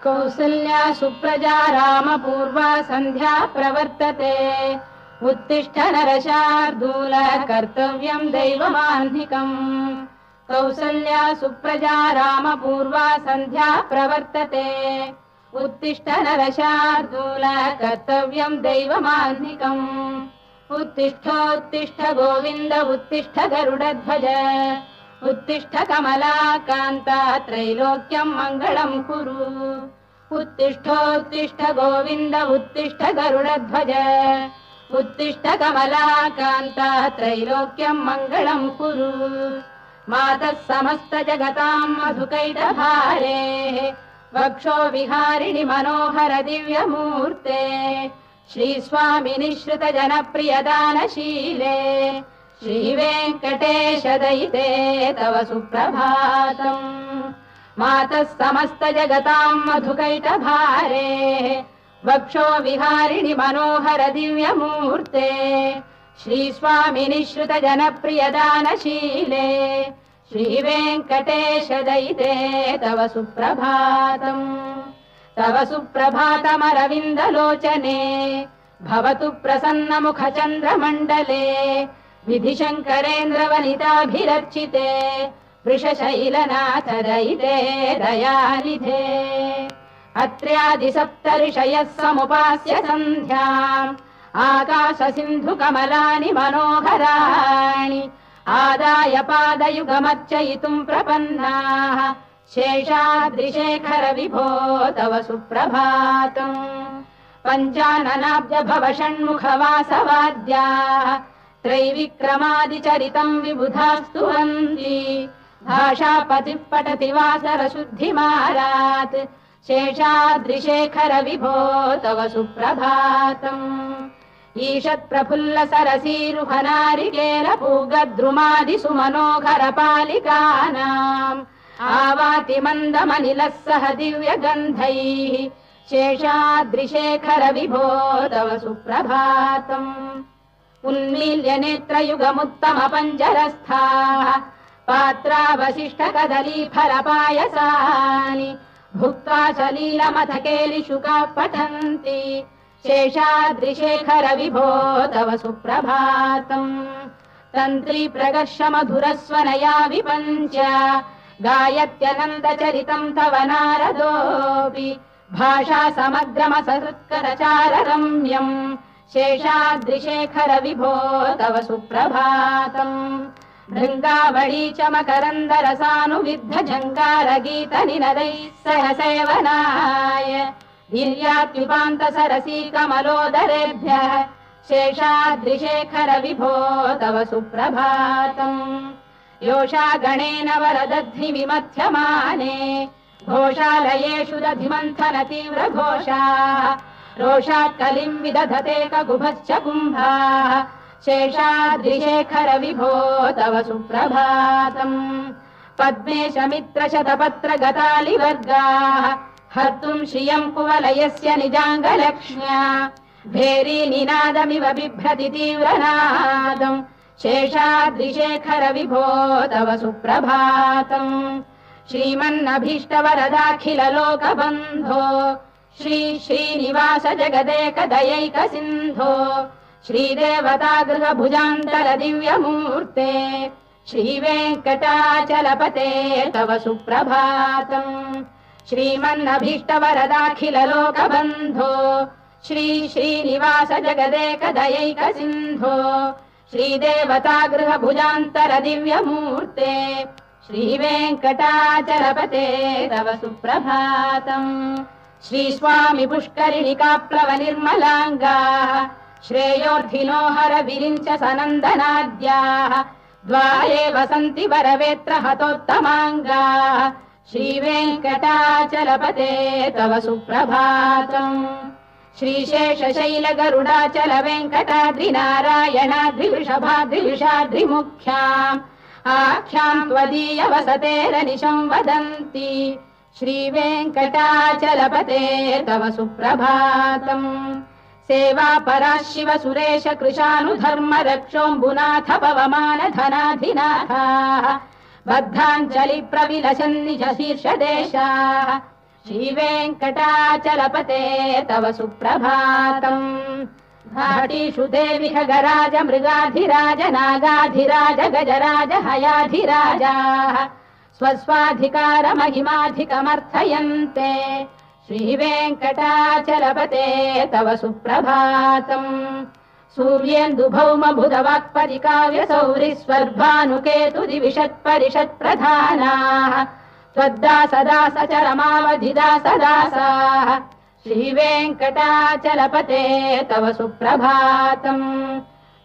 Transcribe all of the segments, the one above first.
कौसल्या सुप्रजा रामपूर्वा सन्ध्या प्रवर्तते उत्तिष्ठ नरशार्दूल कर्तव्यं दैवमाह्निकम् कौसल्या सुप्रजा रामपूर्वा सन्ध्या प्रवर्तते उत्तिष्ठ नरशार्दूल कर्तव्यं दैवमाह्निकम् उत्तिष्ठोत्तिष्ठ गोविन्द उत्तिष्ठ गरुडध्वज उत्तिष्ठ कमलाकान्ता त्रैलोक्यं मङ्गलं कुरु उत्तिष्ठोत्तिष्ठ गोविन्द उत्तिष्ठ गरुडध्वज उत्तिष्ठ कमलाकान्ता त्रैलोक्यं मङ्गलं कुरु मातः समस्त जगतां मधुकैटभारेः वक्षो विहारिणि मनोहर दिव्यमूर्ते श्रीस्वामिनि श्रुत जनप्रियदानशीले श्रीवेङ्कटेश दयिते तव सुप्रभातम् मातः समस्त जगतां मधुकैटभारेः वक्षो विहारिणि मनोहर दिव्यमूर्ते श्रीस्वामिनि श्रुत जनप्रियदानशीले श्रीवेङ्कटेश दयिते तव सुप्रभातम् तव सुप्रभातमरविन्दलोचने भवतु प्रसन्नमुखचन्द्रमण्डले विधिशङ्करेन्द्रवनिताभिरर्चिते वृषशैलनाथ दयिते दयानिधे अत्र्यादिसप्तऋषयः समुपास्य सन्ध्याम् आकाशसिन्धुकमलानि मनोहराणि आदाय पादयुगमर्चयितुम् प्रपन्नाः शेषाद्रिशेखर विभो तव सुप्रभातम् पञ्चाननाब्ज भव षण्मुखवासवाद्याः त्रैविक्रमादिचरितम् विबुधास्तुवन्ति भाषापतिः पठति वासरशुद्धिमारात् शेषाद्रिशेखर विभो तव सुप्रभातम् ईषत्प्रफुल्ल सरसीरुहनारिकेल पूगद्रुमादिसुमनोहर पालिकानाम् आवाति मन्दमनिलः सह दिव्यगन्धैः शेषाद्रिशेखर विभो तव सुप्रभातम् उन्मील्य नेत्रयुगमुत्तम पञ्जरस्थाः पात्रावशिष्ट कदलीफलपायसानि भुक्त्वा सलीलमथ केलिशुकाः पठन्ति शेषाद्रिशेखर विभो तव सुप्रभातम् तन्त्री प्रगर्ष मधुरस्वनया विपञ्च गायत्यनन्दचरितम् तव नारदोऽपि भाषा समग्रमसहृत्करचाररम्यम् शेषाद्रिशेखर विभो तव सुप्रभातम् भृङ्गावळी च मकरन्दरसानुविद्ध झङ्कारगीतनिनदैः सह सेवनाय वीर्यात्युपान्त सरसी कमलोदरेभ्यः शेषाद्रिशेखर विभो तव सुप्रभातम् योषा गणेन वरदध्नि विमथ्यमाने घोषालयेषु दधिमन्थन तीव्र घोषाः रोषात् कलिम् विदधते ककुभश्च कुम्भाः शेषाद्रिशेखर विभो तव सुप्रभातम् पद्मेश मित्र शतपत्र गतालिवर्गाः हर्तुम् श्रियम् कुवलयस्य निजाङ्गलक्ष्म्या भेरी निनादमिव बिभ्रति तीव्रनादम् शेषाद्रिशेखर विभो तव सुप्रभातम् श्रीमन्नभीष्टवरदाखिल लोकबन्धो श्री श्रीनिवास जगदेक दयैक सिन्धो श्रीदेवतागृह भुजान्तर दिव्यमूर्ते श्रीवेङ्कटाचलपते तव सुप्रभातम् श्रीमन्नभीष्टवरदाखिल लोकबन्धो श्री श्रीनिवास जगदेक दयैक सिन्धो श्रीदेवतागृह भुजान्तर दिव्यमूर्ते श्रीवेङ्कटाचलपते तव सुप्रभातम् श्रीस्वामि पुष्करिणिकाप्लव निर्मलाङ्गाः श्रेयोर्धिनो हर विरिञ्च सनन्दनाद्याः द्वारे वसन्ति वरवेत्र हतोत्तमाङ्गाः श्रीवेङ्कटाचलपते तव सुप्रभातम् श्रीशेषशैल गरुडाचल वेङ्कटाद्रिनारायणाद्रिवृषभाद्रिविषाद्रिमुख्याम् आख्याम् त्वदीय वसतेरनिशं वदन्ति श्रीवेङ्कटाचलपते तव सुप्रभातम् सेवा परा शिव सुरेश कृशानुधर्म रक्षोऽम्बुनाथ पवमान धनाधिनाथाः बद्धाञ्जलि प्रविलसन् निज शीर्षदेशाः श्रीवेङ्कटाचलपते तव सुप्रभातम् घाटीषु देवि खगराज मृगाधिराज नागाधिराज गजराज हयाधिराजाः स्वस्वाधिकार महिमाधिकमर्थयन्ते श्रीवेङ्कटाचलपते तव सुप्रभातम् सूर्येन्दुभौम बुधवाक्परिकाव्यसौरिस्वर्भानुकेतुदिविषत्परिषत्प्रधानाः त्वद्दासदासचरमावधिदासदासाः श्रीवेङ्कटाचलपते तव सुप्रभातम्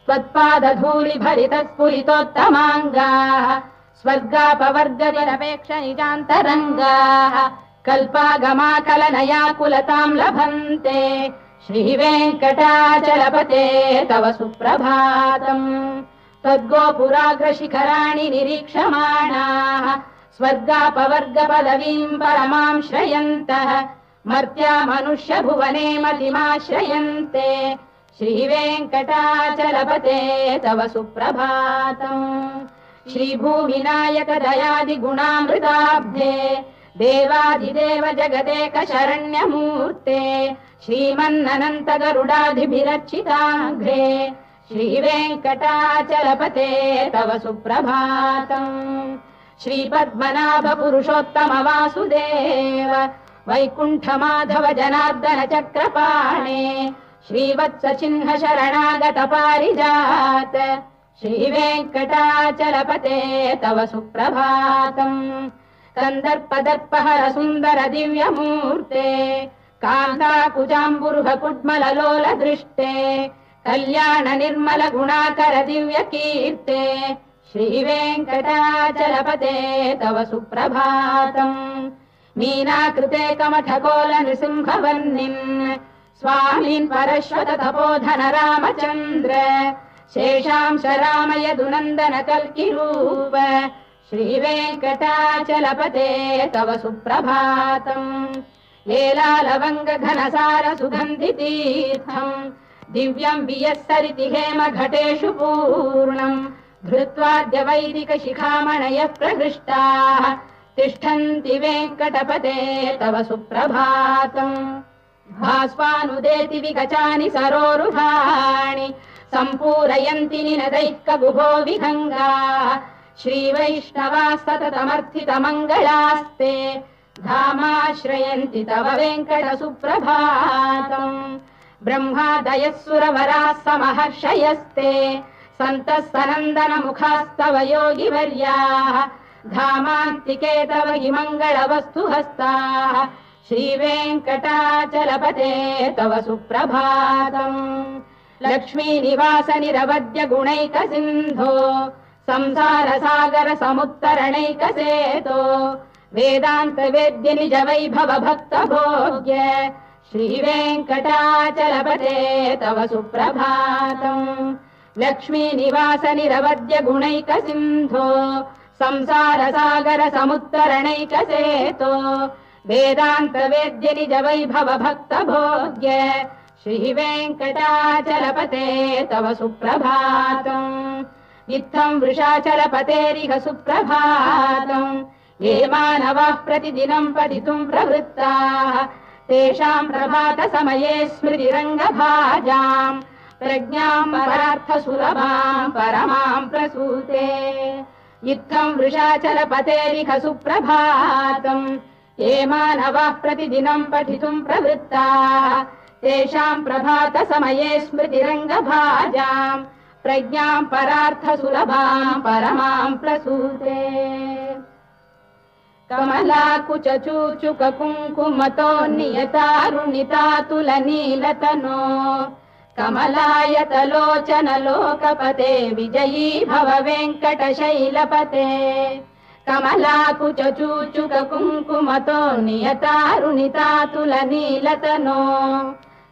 त्वत्पादधूलिभरितस्फुलितोत्तमाङ्गाः स्वर्गापवर्गनिरपेक्ष निजान्तरङ्गाः कल्पागमाकलनयाकुलताम् लभन्ते श्रीवेङ्कटाचलपते तव सुप्रभातम् त्वद्गोपुराग्रशिखराणि निरीक्षमाणाः स्वर्गापवर्गपदवीम् परमाम् श्रयन्तः मर्त्या मनुष्यभुवने मतिमाश्रयन्ते श्रीवेङ्कटाचलपते तव सुप्रभातम् श्रीभूविनायक दयादिगुणामृताब्धे देवादिदेव जगदेक शरण्यमूर्ते श्रीमन्ननन्त गरुडाधिभिरर्चिताघ्रे श्रीवेङ्कटाचलपते तव सुप्रभातम् श्रीपद्मनाभ पुरुषोत्तम वासुदेव वैकुण्ठ माधव जनार्दन चक्रपाणे श्रीवत्स चिह्न शरणागत पारिजात श्रीवेङ्कटाचलपते तव सुप्रभातम् कन्दर्पदर्पहर सुन्दर दिव्यमूर्ते कान्ताकुजाम्बुरुह कुड्मललोल दृष्टे कल्याण निर्मल गुणाकर दिव्य कीर्ते श्रीवेङ्कटाचलपते तव सुप्रभातम् मीनाकृते कमठकोल नृसिंहवर्णिन् स्वामीन् परश्वत तपोधन रामचन्द्र शेषांश राम यदुनन्दन कल्किरूप श्रीवेङ्कटाचलपते तव सुप्रभातम् लीलालवङ्ग घनसार सुगन्धितीर्थम् दिव्यम् वियस्सरिति हेम घटेषु पूर्णम् धृत्वाद्य वैदिक शिखामणयः प्रहृष्टाः तिष्ठन्ति वेङ्कटपते तव सुप्रभातम् भास्वानुदेति विगचानि सरोरुहाणि सम्पूरयन्ति निनदैः कगुभो विहङ्गाः श्रीवैष्णवाः सततमर्थितमङ्गलास्ते धामाश्रयन्ति तव वेङ्कट सुप्रभातम् ब्रह्मादयः सुरवराः समहर्षयस्ते सन्तः सनन्दन मुखास्तव योगिवर्याः धामान्तिके तव हि मङ्गलवस्तु हस्ताः श्रीवेङ्कटाचलपते तव सुप्रभातम् लक्ष्मीनिवास निरवद्य गुणैक सिन्धो संसार सागर समुत्तरणैक सेतो वेदान्त वेद्य निज वैभव भक्त भोग्य श्रीवेङ्कटाचलपते तव सुप्रभातम् लक्ष्मीनिवास निरवद्य गुणैक सिन्धो संसार सागर समुत्तरणैक सेतो वेदान्त वेद्य निज वैभव भक्त भोग्य श्रीवेङ्कटाचलपते तव सुप्रभातम् इत्थम् वृषाचलपतेरिह सुप्रभातम् ये मानवाः प्रतिदिनम् पठितुम् प्रवृत्ताः तेषाम् प्रभात समये स्मृतिरङ्गभाजाम् प्रज्ञाम् परार्थसुलभाम् परमाम् प्रसूते इत्थम् वृषाचलपतेरिह सुप्रभातम् ये मानवाः प्रतिदिनम् पठितुम् प्रवृत्ताः तेषाम् प्रभात समये स्मृतिरङ्गभाजाम् प्रज्ञाम् परार्थसुलभाम् परमाम् प्रसूते कमलाकुचूचुक कुङ्कुमतो नियतारुणितातुलनीलतनो कमलायतलोचन लोकपते विजयी भव वेङ्कटशैलपते कमलाकुचूचुक कुङ्कुमतो नियतारुणितातुलनीलतनो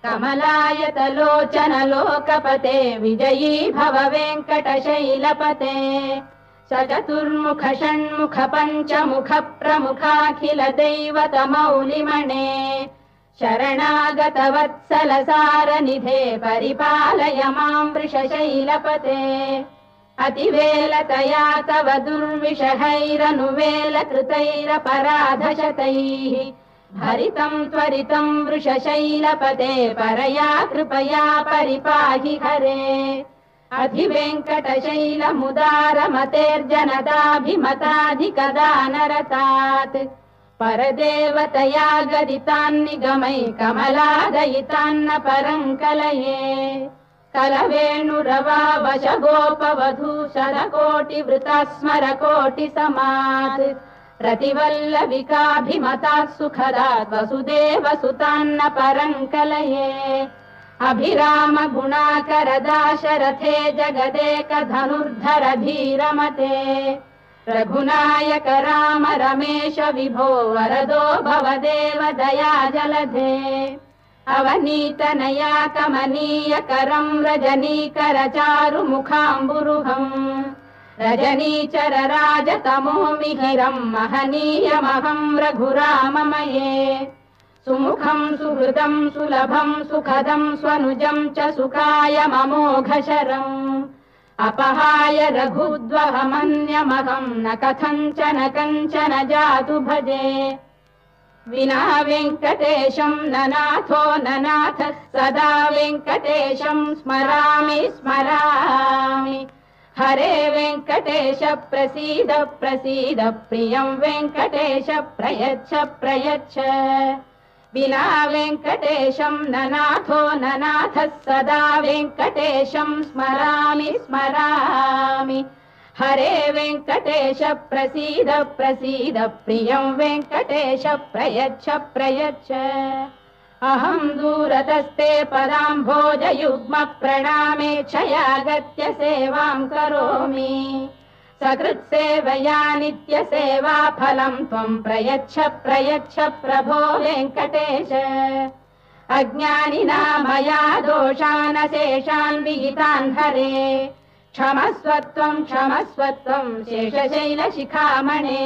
कमलायतलोचन लोकपते विजयी भव वेङ्कटशैलपते सचतुर्मुख षण्मुख पञ्चमुख प्रमुखाखिल दैवतमौलिमणे शरणागत वत्सल सारनिधे परिपालय मां वृषशैलपते अतिवेलतया तव दुर्विषहैरनुवेलकृतैरपराधशतैः हरितं त्वरितं वृषशैलपते परया कृपया परिपाहि हरे अधिवेङ्कटशैलमुदारमतेर्जनताभिमताधिकदानरतात् परदेवतया गदितान्निगमै कमलादयितान्न परं कलये कलवेणुरवावशगोपवधू शरकोटिवृता स्मरकोटिसमात् प्रतिवल्लविकाभिमतात् सुखदात् वसुदेवसुतान्न परं कलये अभिराम गुणाकरदाशरथे जगदेकधनुर्धर धीरमते रघुनायक राम रमेश विभो वरदो भवदेव दया जलधे अवनीतनया कमनीय करं रजनीकर चारु मुखाम्बुरुहम् रजनीचर राजतमो मिहिरं महनीयमहं रघुराममये सुमुखं सुहृदं सुलभं सुखदं स्वनुजं च सुखाय ममोघशरम् अपहाय रघुद्वहमन्यमहं न कथञ्चन कञ्चन जातु भजे विना वेङ्कटेशं ननाथो ननाथ सदा वेङ्कटेशं स्मरामि स्मरामि हरे वेङ्कटेश प्रसीद प्रसीद प्रियं वेङ्कटेश प्रयच्छ प्रयच्छ विना वेङ्कटेशं ननाथो ननाथः सदा वेङ्कटेशं स्मरामि स्मरामि हरे वेङ्कटेश प्रसीद प्रसीद प्रियं वेङ्कटेश प्रयच्छ प्रयच्छ अहं दूरतस्ते पदाम्भोजयुग्म प्रणामेच्छयागत्य सेवां करोमि सकृत्सेवया नित्यसेवा फलं त्वं प्रयच्छ प्रयच्छ प्रभो वेङ्कटेश अज्ञानिना मया दोषानशेषान् विहितान् हरे क्षमस्वत्वं क्षमस्वत्वं शेषशैलशिखामणे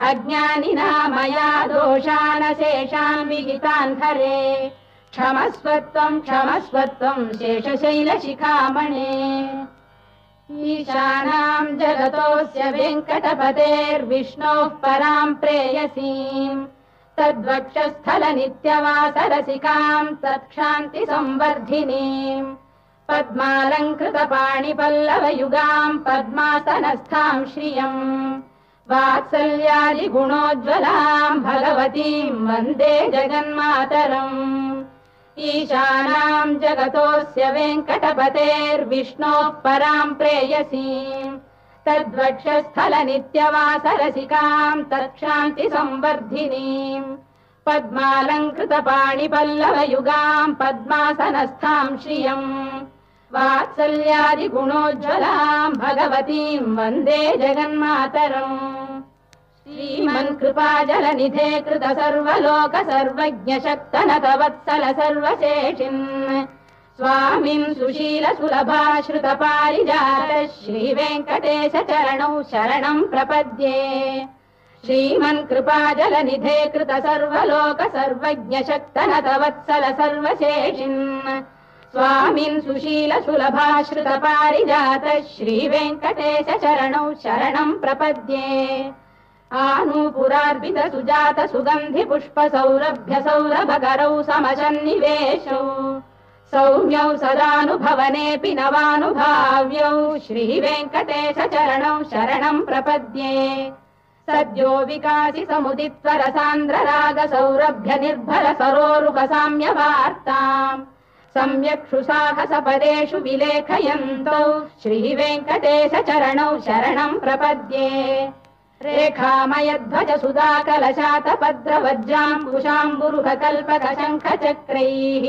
अज्ञानिना मया दोषानशेषान् विहितान् हरे क्षमस्वत्वं क्षमस्वत्वं शेषशैलशिखामणे ईशानां जगतोऽस्य वेङ्कटपतेर्विष्णोः परां प्रेयसीं तद्वक्षस्थलनित्यवासरसिकां तत्क्षान्तिसंवर्धिनीं पद्मालङ्कृतपाणिपल्लवयुगां पद्मासनस्थां श्रियं वात्सल्यादिगुणोज्ज्वलां भगवतीं वन्दे जगन्मातरम् ईशानां जगतोऽस्य वेङ्कटपतेर्विष्णोः परां प्रेयसीं तद्वक्षस्थलनित्यवासरसिकां तत्क्षान्तिसंवर्धिनीं पद्मालङ्कृतपाणिपल्लवयुगां पद्मासनस्थां श्रियं वात्सल्यादिगुणोज्ज्वलां भगवतीं वन्दे जगन्मातरम् श्रीमन्कृपाजलनिधे कृत सर्वलोक सर्वज्ञ शक्तनतवत्सल सर्वशेषिन् स्वामिन् सुशील सुलभाश्रित पारिजात श्रीवेङ्कटेश चरणौ शरणं प्रपद्ये श्रीमन्कृपाजलनिधे कृत सर्वलोक सर्वज्ञ शक्तनतवत्सल सर्वशेषिन् स्वामिन् सुशील सुलभाश्रित पारिजात श्रीवेङ्कटेश चरणौ शरणं प्रपद्ये आनूपुरार्पित सुजात सुगन्धि पुष्प सौरभ्य सौरभकरौ समशन्निवेशौ सौम्यौ सदानुभवनेऽपि नवानुभाव्यौ श्रीवेङ्कटेश चरणौ शरणं प्रपद्ये सद्यो विकासि समुदित्व रसान्द्र राग सौरभ्य निर्भर सरोरुह साम्यवार्ताम् सम्यक् सुसाहसपदेषु विलेखयन्तौ श्रीवेङ्कटेश चरणौ शरणं प्रपद्ये रेखामयध्वज सुधाकलशातपद्रवज्राम्बुशाम्बुरुहकल्पकशङ्खचक्रैः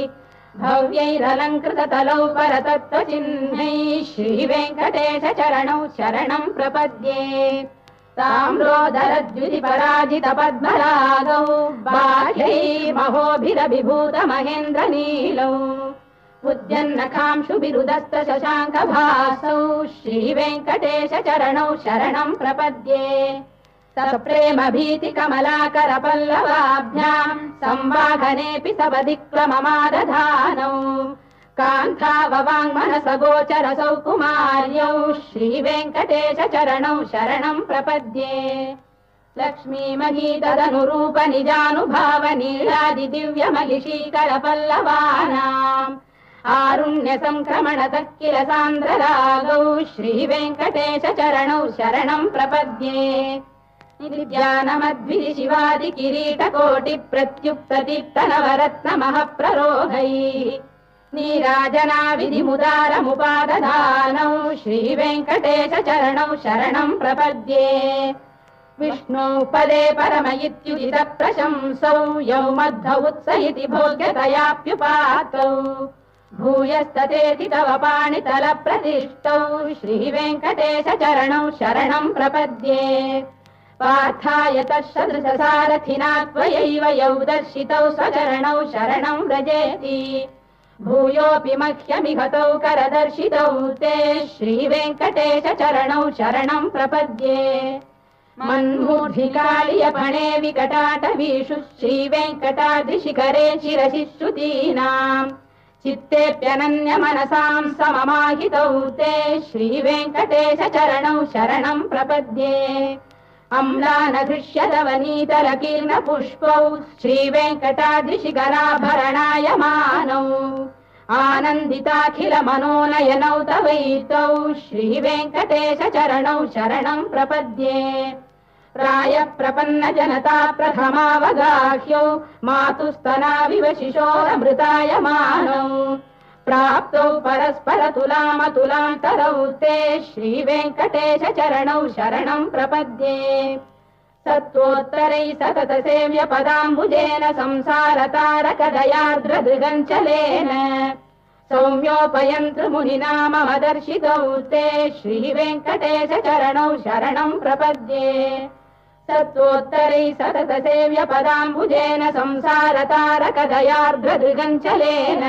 भव्यैरलङ्कृततलौ परतत्त्वचिह्नैः श्रीवेङ्कटेश चरणौ शरणं प्रपद्ये ताम्रोदरद्युतिपराजितपद्मरागौ बाह्यैर्महोभिरभिभूतमहेन्द्रनीलौ उद्यन्नखांशुभिरुदस्त शशाङ्कभासौ श्रीवेङ्कटेश चरणौ शरणं प्रपद्ये सप्रेम भीति कमलाकर पल्लवाभ्यां संवाहनेऽपि सपदिक्लममादधानौ कान्ताववाङ्मनसगोचरसौ कुमार्यौ श्रीवेङ्कटेश चरणौ शरणं प्रपद्ये लक्ष्मीमहीतदनुरूप निजानुभाव नीलादिदिव्यमहिषीकर पल्लवानाम् आरुण्य संक्रमणतः किल सान्द्ररागौ श्रीवेङ्कटेश चरणौ शरणं प्रपद्ये नित्यानमद्भिः शिवादि किरीटकोटि प्रत्युक्तदीप्त नवरत्नमः प्ररोहैः नीराजना विधिमुदारमुपादधानौ श्रीवेङ्कटेश चरणौ शरणं प्रपद्ये विष्णौ पदे परम इत्युदित प्रशंसौ यौ मध्व उत्स इति भोग्यतयाप्युपातौ भूयस्ततेति तव पाणितल प्रतिष्ठौ श्रीवेङ्कटेश चरणौ शरणं प्रपद्ये पार्थाय तत्सदृशसारथिना त्वयैव यौ दर्शितौ स्वचरणौ शरणं व्रजेति भूयोऽपि मह्यमिहतौ करदर्शितौ ते श्रीवेङ्कटेश चरणौ शरणं प्रपद्ये मन्मूर्धिकालियपणे विकटाटवीषु श्रीवेङ्कटाद्रिशिखरे शिरसिश्रुतीनाम् चित्तेऽप्यनन्यमनसां सममाहितौ ते श्रीवेङ्कटेश चरणौ शरणं प्रपद्ये अम्लानधृष्यदवनीतलकीर्णपुष्पौ श्रीवेङ्कटाद्रिशिखराभरणायमानौ आनन्दिताखिल मनोनयनौ तवैतौ श्रीवेङ्कटेश चरणौ शरणं प्रपद्ये प्रायः प्रपन्न जनता प्रथमावगाह्यौ मातुस्तनाविव शिशोरमृतायमानौ प्राप्तौ परस्पर तुलामतुलान्तरौ ते श्रीवेङ्कटेश चरणौ शरणं प्रपद्ये सत्त्वोत्तरैः सतत सेव्य पदाम्बुजेन संसारतारकदयार्द्रदृगञ्चलेन सौम्योपयन्तृमुनिना मम दर्शितौ ते श्रीवेङ्कटेश चरणौ शरणं प्रपद्ये सत्त्वोत्तरैः सतत सेव्य पदाम्बुजेन संसारतारकदयार्द्रदृगञ्चलेन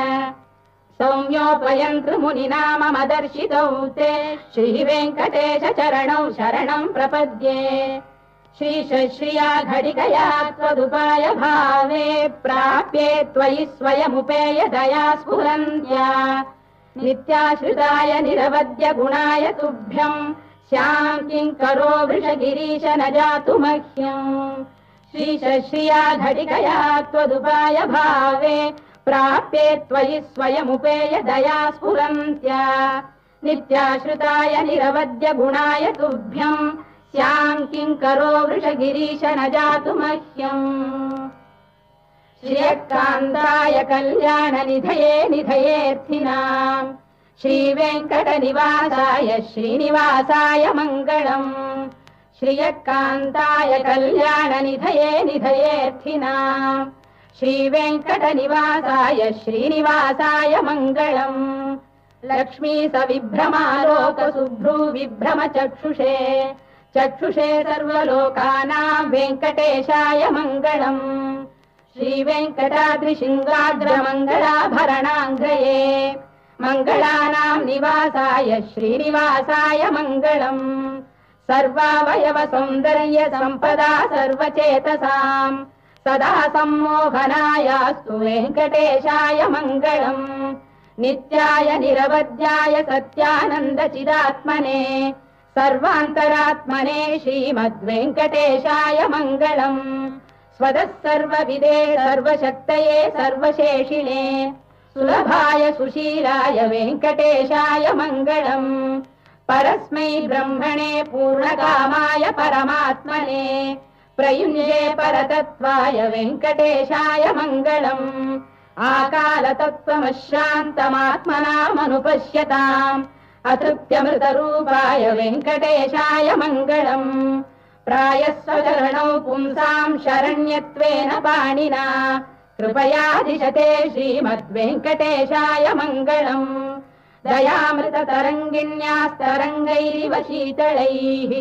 सौम्योपयन्तृमुनिना मम दर्शितौ ते श्रीवेङ्कटेश चरणौ शरणं प्रपद्ये श्रीशश्रिया घटिकया त्वदुपाय भावे प्राप्ये त्वयि स्वयमुपेय दया स्फुरन्त्या नित्याश्रिताय निरवद्य गुणाय तुभ्यं श्यां किङ्करो वृषगिरीश न जातु मह्यम् श्रीशश्रिया घटिकया त्वदुपाय भावे प्राप्ये त्वयि स्वयमुपेय दया स्फुरन्त्या नित्याश्रिताय निरवद्य गुणाय तुभ्यं श्यां किङ्करो वृषगिरीश न जातु मह्यम् श्रियकान्ताय कल्याणनिधये निधयेऽर्थिनाम् श्रीवेङ्कटनिवासाय श्रीनिवासाय मङ्गलम् श्रियकान्ताय कल्याणनिधये निधयेऽर्थिनाम् श्रीवेङ्कटनिवासाय श्रीनिवासाय मङ्गलम् लक्ष्मी सविभ्रमालोकशुभ्रू विभ्रम चक्षुषे सर्वलोकानां वेङ्कटेशाय मङ्गलम् श्रीवेङ्कटाद्रिशृङ्गाग्रमङ्गलाभरणाङ्गये मङ्गलानां निवासाय श्रीनिवासाय मङ्गलम् सर्वावयव सौन्दर्य सम्पदा सर्वचेतसां सदा सम्मोहनायास्तु वेङ्कटेशाय मङ्गलम् नित्याय निरवध्याय सत्यानन्दचिदात्मने सर्वान्तरात्मने श्रीमद्वेङ्कटेशाय मङ्गलम् स्वतः सर्वविदे सर्वशक्तये सर्वशेषिणे सुलभाय सुशीलाय वेङ्कटेशाय मङ्गलम् परस्मै ब्रह्मणे पूर्णकामाय परमात्मने प्रयुञ्जे परतत्त्वाय वेङ्कटेशाय मङ्गलम् आकालतत्त्वमशान्तमात्मनामनुपश्यताम् अतृप्त्यमृतरूपाय वेङ्कटेशाय मङ्गलम् प्रायस्वचरणौ पुंसां शरण्यत्वेन पाणिना कृपयादिशते श्रीमद्वेङ्कटेशाय मङ्गलम् दयामृततरङ्गिण्यास्तरङ्गैरिव शीतलैः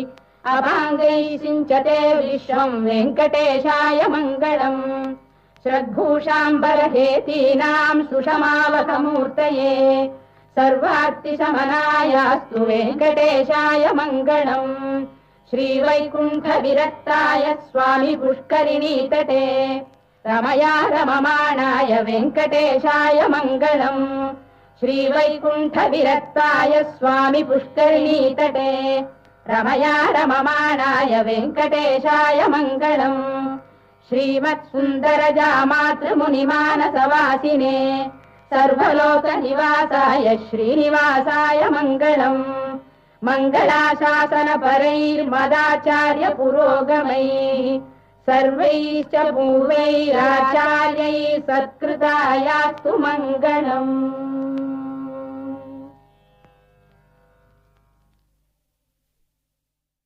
अभाङ्गैः सिञ्चते विश्वं वेङ्कटेशाय मङ्गलम् श्रद्भूषाम्बरहेतीनां सुषमावकमूर्तये सर्वार्तिशमनायास्तु वेङ्कटेशाय मङ्गलम् श्रीवैकुण्ठविरक्ताय स्वामि पुष्करिणीतटे रमया रममाणाय वेङ्कटेशाय मङ्गलम् श्रीवैकुण्ठविरक्ताय स्वामि पुष्करिणीतटे रमया रममाणाय वेङ्कटेशाय मङ्गलम् श्रीमत्सुन्दरजामातृमुनिमानसवासिने सर्वलोकनिवासाय श्रीनिवासाय मङ्गलम् मङ्गलाशासनपरैर्मदाचार्य पुरोगमैः सर्वैश्च पूर्वैराचार्यैः सत्कृतायास्तु मङ्गलम्।